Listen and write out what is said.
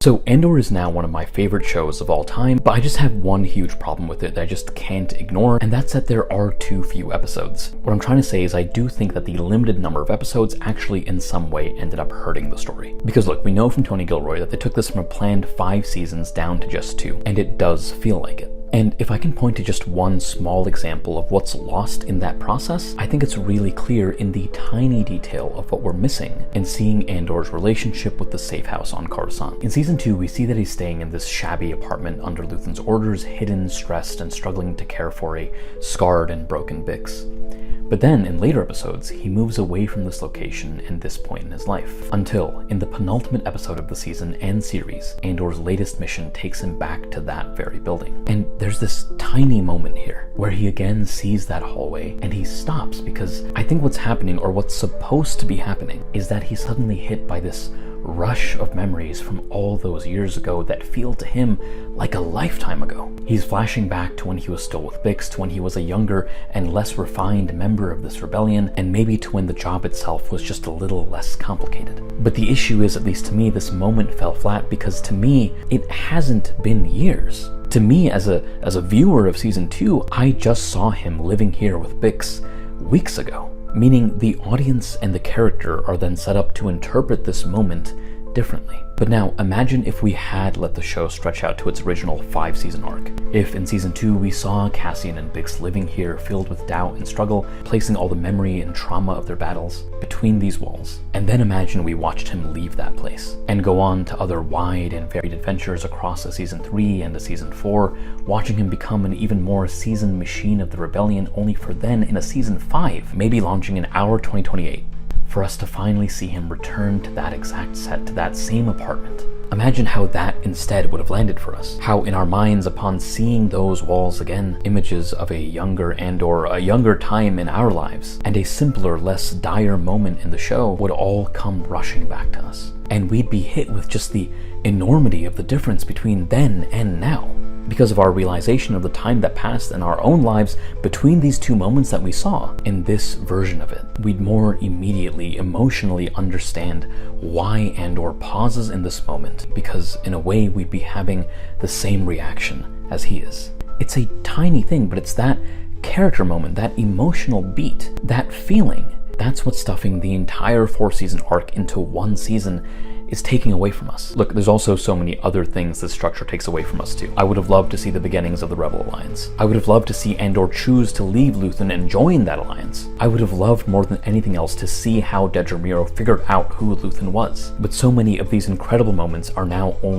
So Andor is now one of my favorite shows of all time, but I just have one huge problem with it that I just can't ignore, and that's that there are too few episodes. What I'm trying to say is I do think that the limited number of episodes actually in some way ended up hurting the story. Because look, we know from Tony Gilroy that they took this from a planned 5 seasons down to just 2, and it does feel like it. And if I can point to just one small example of what's lost in that process, I think it's really clear in the tiny detail of what we're missing in seeing Andor's relationship with the safe house on Coruscant. In season 2, we see that he's staying in this shabby apartment under Luthen's orders, hidden, stressed, and struggling to care for a scarred and broken Bix. But then, in later episodes, he moves away from this location and this point in his life, until, in the penultimate episode of the season and series, Andor's latest mission takes him back to that very building. And there's this tiny moment here, where he again sees that hallway, and he stops because I think what's happening, or what's supposed to be happening, is that he's suddenly hit by this rush of memories from all those years ago that feel to him like a lifetime ago. He's flashing back to when he was still with Bix, to when he was a younger and less refined member of this rebellion, and maybe to when the job itself was just a little less complicated. But the issue is, at least to me, this moment fell flat because to me, it hasn't been years. To me, as a viewer of season 2, I just saw him living here with Bix weeks ago. Meaning the audience and the character are then set up to interpret this moment differently. But now, imagine if we had let the show stretch out to its original 5-season arc. If in season 2 we saw Cassian and Bix living here filled with doubt and struggle, placing all the memory and trauma of their battles between these walls. And then imagine we watched him leave that place and go on to other wide and varied adventures across a season 3 and a season 4, watching him become an even more seasoned machine of the rebellion, only for then in a season 5, maybe launching in our 2028. For us to finally see him return to that exact set, to that same apartment. Imagine how that instead would have landed for us. How in our minds, upon seeing those walls again, images of a younger Andor, a younger time in our lives, and a simpler, less dire moment in the show would all come rushing back to us. And we'd be hit with just the enormity of the difference between then and now, because of our realization of the time that passed in our own lives between these two moments that we saw in this version of it. We'd more immediately, emotionally understand why Andor pauses in this moment, because in a way we'd be having the same reaction as he is. It's a tiny thing, but it's that character moment, that emotional beat, that feeling. That's what's stuffing the entire 4-season arc into 1 season is taking away from us. Look, there's also so many other things this structure takes away from us too. I would have loved to see the beginnings of the Rebel Alliance. I would have loved to see Andor choose to leave Luthen and join that alliance. I would have loved more than anything else to see how Dedra Meero figured out who Luthen was. But so many of these incredible moments are now only